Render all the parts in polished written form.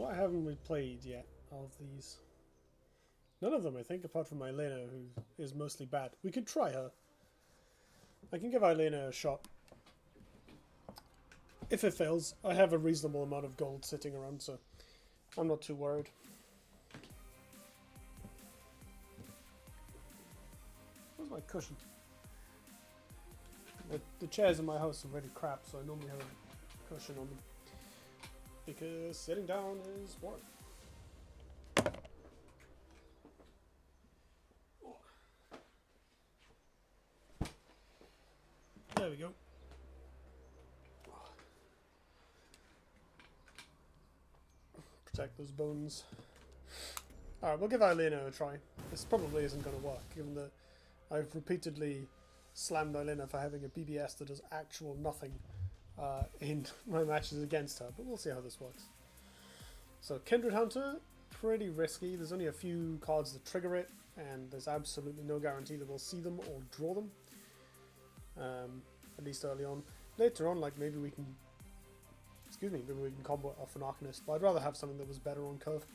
What haven't we played yet of these? None of them, I think, apart from Ilena, who is mostly bad. We could try her. I can give Ilena a shot. If it fails, I have a reasonable amount of gold sitting around, so I'm not too worried. Where's my cushion? The chairs in my house are really crap, so I normally have a cushion on them. Because sitting down is boring. There we go. Protect those bones. Alright, we'll give Ilena a try. This probably isn't going to work, given that I've repeatedly slammed Ilena for having a BBS that does actual nothing in my matches against her, but we'll see how this works. So, Kindred Hunter, pretty risky. There's only a few cards that trigger it, and there's absolutely no guarantee that we'll see them or draw them. At least early on. Later on, like, maybe we can combo off an Arcanist, but I'd rather have something that was better on curve.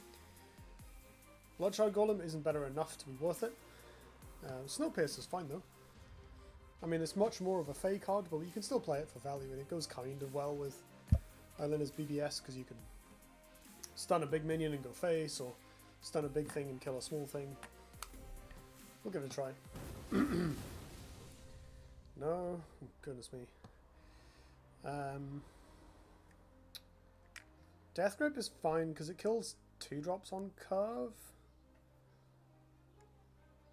Bloodshot Golem isn't better enough to be worth it. Snowpiercer's fine though. I mean, it's much more of a Fey card, but you can still play it for value, and it goes kind of well with Ilena's BBS, because you can stun a big minion and go face, or stun a big thing and kill a small thing. We'll give it a try. No? Oh, goodness me. Death Grip is fine because it kills 2-drops on curve.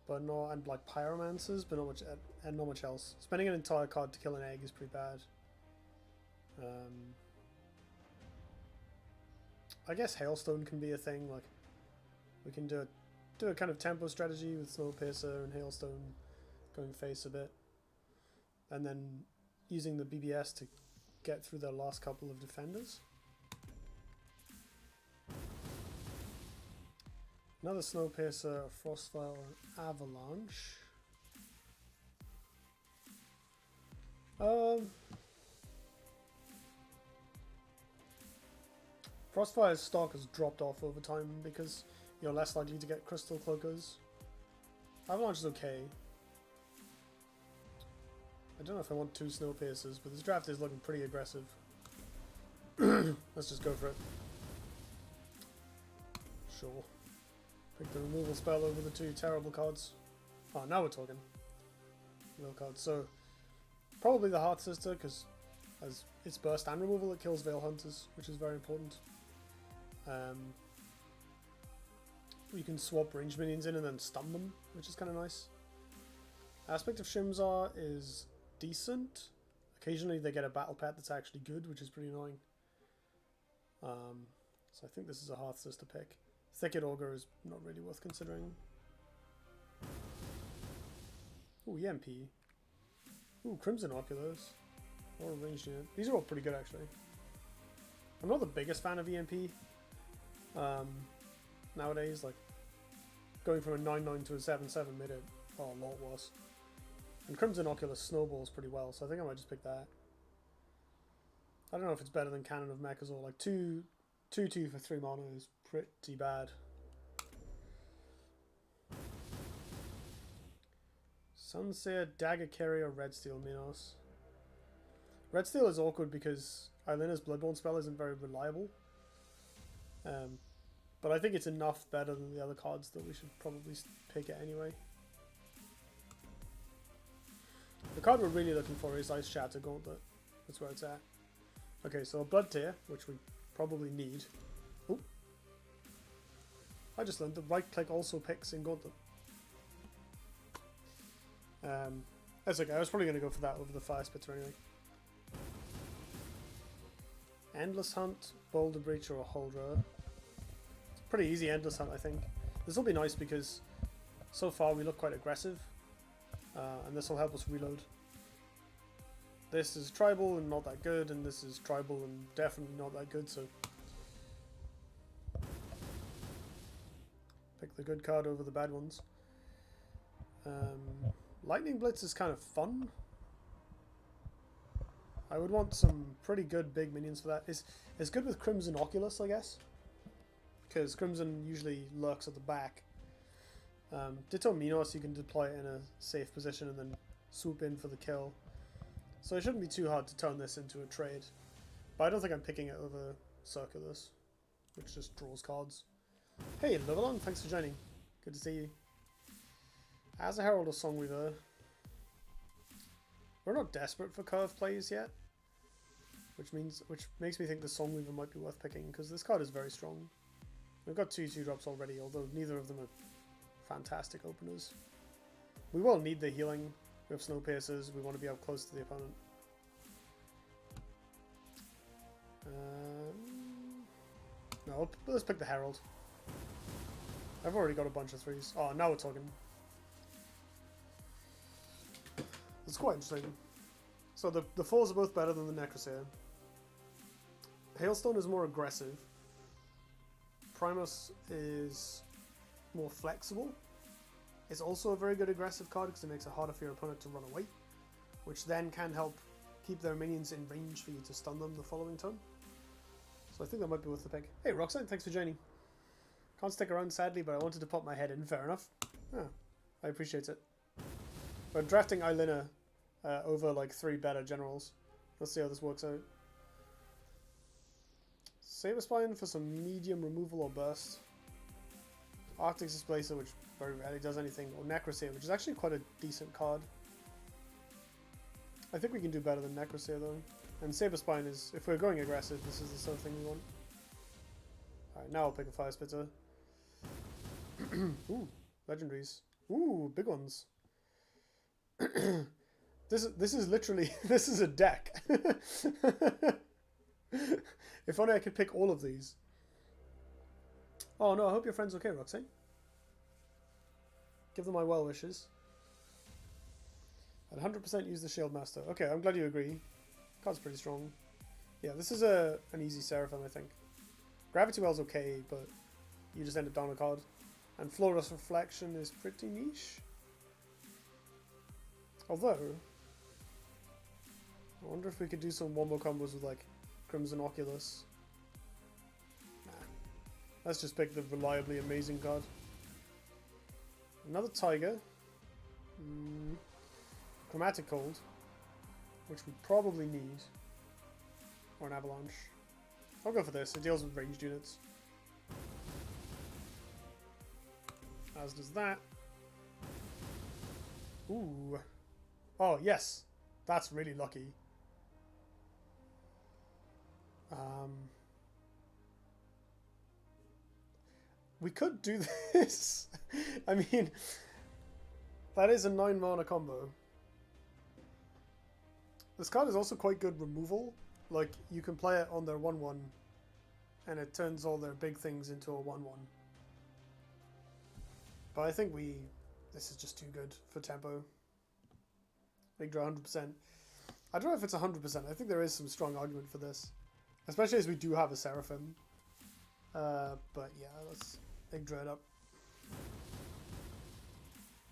But not, and like Pyromancers, but not much else. Spending an entire card to kill an egg is pretty bad. I guess Hailstone can be a thing. Like, we can do a kind of tempo strategy with Snowpiercer and Hailstone going face a bit, and then using the BBS to get through their last couple of defenders. Another Snowpiercer, Frostfire, and Avalanche. Frostfire's stock has dropped off over time because you're less likely to get Crystal Cloakers. Avalanche is okay. I don't know if I want 2 Snowpiercers, but this draft is looking pretty aggressive. Let's just go for it. Sure. Pick the removal spell over the 2 terrible cards. Oh, now we're talking. Real cards. So, probably the Heart Sister, because as its burst and removal, it kills Veil Hunters, which is very important. You can swap range minions in and then stun them, which is kind of nice. Aspect of Shimzar is decent. Occasionally they get a battle pet that's actually good, which is pretty annoying. So I think this is a Hearth Sister pick. Thicket Augur is not really worth considering. Ooh, EMP. Ooh, Crimson Oculars. Or a ranged unit. These are all pretty good actually. I'm not the biggest fan of EMP. Nowadays, like, going from a 9-9 to a 7-7 made it a lot worse. And Crimson Oculus snowballs pretty well, so I think I might just pick that. I don't know if it's better than Cannon of Mechazor. Like 2/2 for 3 mana is pretty bad. Sunseer, Dagger Carrier, Redsteel Minos. Redsteel is awkward because Ilena's Bloodborne spell isn't very reliable. But I think it's enough better than the other cards that we should probably pick it anyway. The card we're really looking for is Ice Shatter Gauntlet. That's where it's at. Okay, so a Blood Tear, which we probably need. Oh, I just learned that right click also picks in Gauntlet. That's okay, I was probably going to go for that over the Fire Spitter anyway. Endless Hunt, Boulder Breach, or a Huldra. It's a pretty easy Endless Hunt, I think. This will be nice because so far we look quite aggressive. And this will help us reload. This is tribal and not that good, and this is tribal and definitely not that good, so pick the good card over the bad ones. Lightning Blitz is kind of fun. I would want some pretty good big minions for that. It's good with Crimson Oculus, I guess. because Crimson usually lurks at the back. Ditto Minos, you can deploy it in a safe position and then swoop in for the kill. So it shouldn't be too hard to turn this into a trade. But I don't think I'm picking it over Circulus, which just draws cards. Hey, Livelon, thanks for joining. Good to see you. As a Herald or Songweaver, we're not desperate for curve plays yet, which makes me think the Songweaver might be worth picking, because this card is very strong. We've got 2 2-drops already, although neither of them are fantastic openers. We will need the healing. We have Snowpiercers, we want to be up close to the opponent. No, let's pick the Herald. I've already got a bunch of 3s. Oh, now we're talking. It's quite interesting. So the 4s are both better than the Necroseer. Hailstone is more aggressive. Primus is more flexible. It's also a very good aggressive card because it makes it harder for your opponent to run away, which then can help keep their minions in range for you to stun them the following turn. So I think that might be worth the pick. Hey Roxanne, thanks for joining. Can't stick around sadly, but I wanted to pop my head in. Fair enough. Yeah, I appreciate it. We're drafting Ilena over like 3 better generals. Let's see how this works out. Saberspine for some medium removal or burst. Arctic Displacer, which very rarely does anything, or Necroseer, which is actually quite a decent card. I think we can do better than Necroseer though. And Saberspine is, if we're going aggressive, this is the sort of thing we want. Alright, now I'll pick a Fire Spitter. Ooh, legendaries. Ooh, big ones. This is literally, this is a deck. If only I could pick all of these. Oh no, I hope your friend's okay, Roxy. Give them my well wishes. I'd 100% use the Shield Master. Okay, I'm glad you agree. Card's pretty strong. Yeah, this is an easy Seraphim, I think. Gravity Well's okay, but you just end up down a card. And Flawless Reflection is pretty niche. Although, I wonder if we could do some wombo combos with like Crimson Oculus. Nah. Let's just pick the reliably amazing card. Another Tiger. Chromatic Cold, which we probably need. Or an Avalanche. I'll go for this. It deals with ranged units. As does that. Ooh. Oh, yes. That's really lucky. We could do this. I mean, that is a 9 mana combo. This card is also quite good removal. Like, you can play it on their 1/1 and it turns all their big things into a 1/1. But I think this is just too good for tempo. Big draw 100%. I don't know if it's 100%. I think there is some strong argument for this. Especially as we do have a Seraphim. But yeah, let's big draw it up.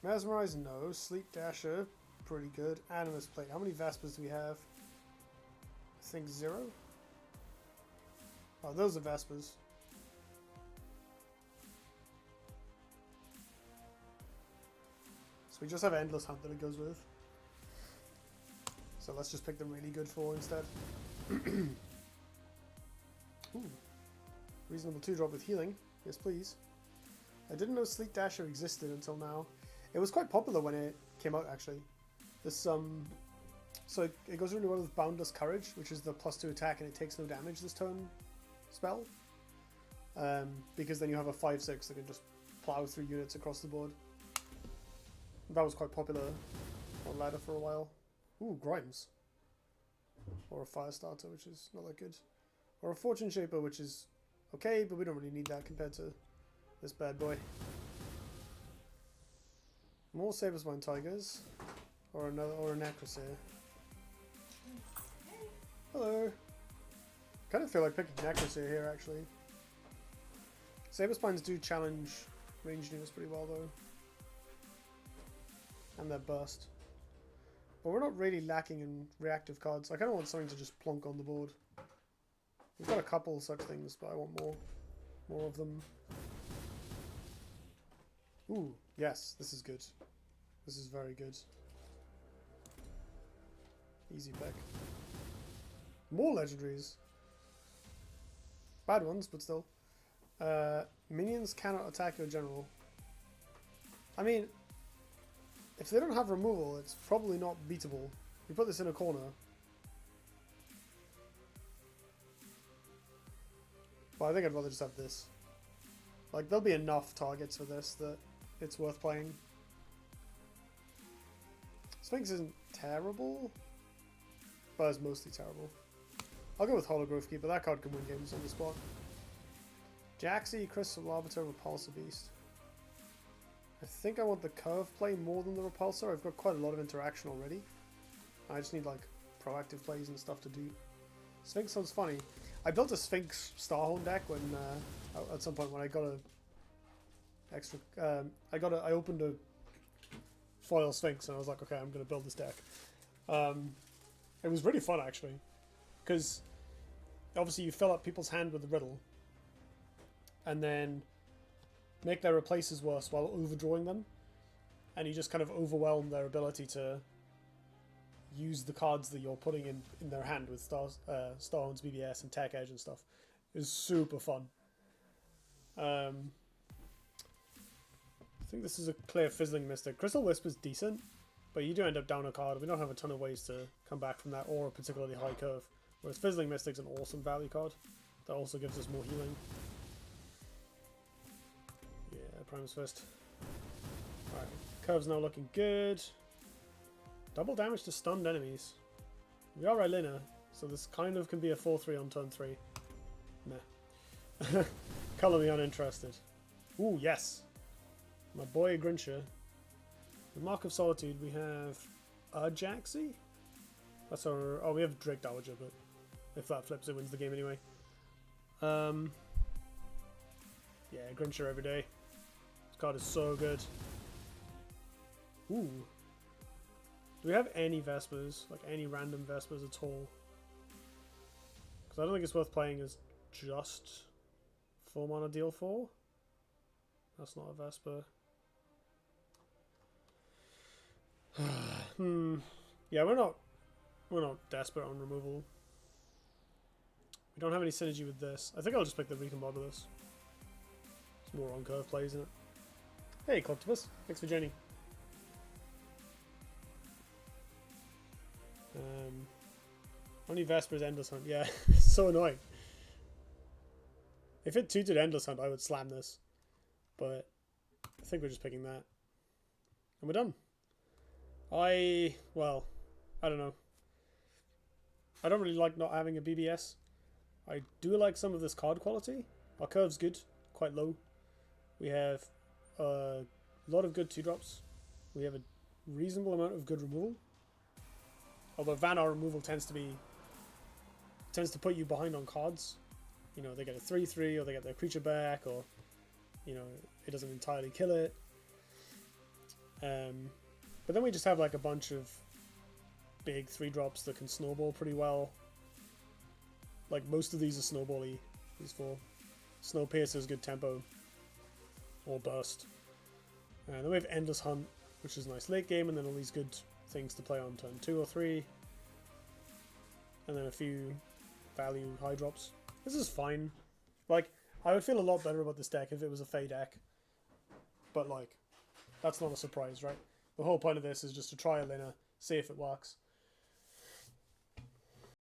Mesmerize, no. Sleep Dasher, pretty good. Animus Plate. How many Vespers do we have? I think 0. Oh, those are Vespers. So we just have Endless Hunt that it goes with. So let's just pick the really good 4 instead. Ooh. Reasonable 2-drop with healing. Yes, please. I didn't know Sleep Dasher existed until now. It was quite popular when it came out, actually. This so it goes really well with Boundless Courage, which is the +2 attack and it takes no damage this turn spell. Because then you have a 5/6 that can just plow through units across the board. That was quite popular on ladder for a while. Ooh, Grimes. Or a Firestarter, which is not that good. Or a Fortune Shaper, which is okay, but we don't really need that compared to this bad boy. More Saberspine Tigers. Or a Necroseer. Hello. Kind of feel like picking Necroseer here, actually. Saberspines do challenge ranged units pretty well, though. And their burst. But we're not really lacking in reactive cards. I kind of want something to just plonk on the board. We've got a couple such things, but I want more. More of them. Ooh, yes, this is good. This is very good. Easy pick. More legendaries. Bad ones, but still. Minions cannot attack your general. I mean, if they don't have removal, it's probably not beatable. You put this in a corner. But I think I'd rather just have this. Like, there'll be enough targets for this that it's worth playing. Sphinx isn't terrible, but it's mostly terrible. I'll go with Hologrowth Keeper. That card can win games on the spot. Jaxi, Crystal Arbiter, Repulsor Beast. I think I want the curve play more than the Repulsor. I've got quite a lot of interaction already. I just need like proactive plays and stuff to do. Sphinx sounds funny. I built a Sphinx Starhorn deck when at some point when I got a extra. I opened a foil Sphinx and I was like, okay, I'm gonna build this deck. It was really fun actually, because obviously you fill up people's hand with the riddle, and then make their replaces worse while overdrawing them, and you just kind of overwhelm their ability to use the cards that you're putting in their hand with Starhorns, BBS, and Tech Edge and stuff. It was super fun. I think this is a clear Fizzling Mystic. Crystal Wisp is decent, but you do end up down a card. We don't have a ton of ways to come back from that, or a particularly high curve. Whereas Fizzling Mystic's an awesome value card that also gives us more healing. Yeah, Primus Fist. Alright, curve's now looking good. Double damage to stunned enemies. We are Ilena, so this kind of can be a 4-3 on turn 3. Meh. Color me uninterested. Ooh, yes. My boy Grincher. With Mark of Solitude, we have a Jaxi. That's our. Oh, we have Drake Dowager, but if that flips, it wins the game anyway. Yeah, Grincher every day. This card is so good. Ooh. Do we have any Vespers? Like any random Vespers at all? Because I don't think it's worth playing as just 4 mana deal 4. That's not a Vesper. Yeah, we're not desperate on removal. We don't have any synergy with this. I think I'll just pick the Recombot with this. It's more on curve plays, isn't it? Hey, Collectivus. Thanks for joining. Only Vesper's Endless Hunt. Yeah, so annoying. If it tutored Endless Hunt, I would slam this. But I think we're just picking that. And we're done. Well, I don't know. I don't really like not having a BBS. I do like some of this card quality. Our curve's good, quite low. We have a lot of good 2-drops. We have a reasonable amount of good removal. Although Vanar removal tends to put you behind on cards. You know, they get a 3/3, or they get their creature back, or you know, it doesn't entirely kill it. But then we just have like a bunch of big 3-drops that can snowball pretty well. Like most of these are snowball-y. These 4. Snowpiercer's good tempo. Or burst. And then we have Endless Hunt, which is nice late game, and then all these good things to play on turn 2 or 3. And then a few value high drops. This is fine. Like, I would feel a lot better about this deck if it was a Fey deck. But like, that's not a surprise, right? The whole point of this is just to try Ilena, see if it works.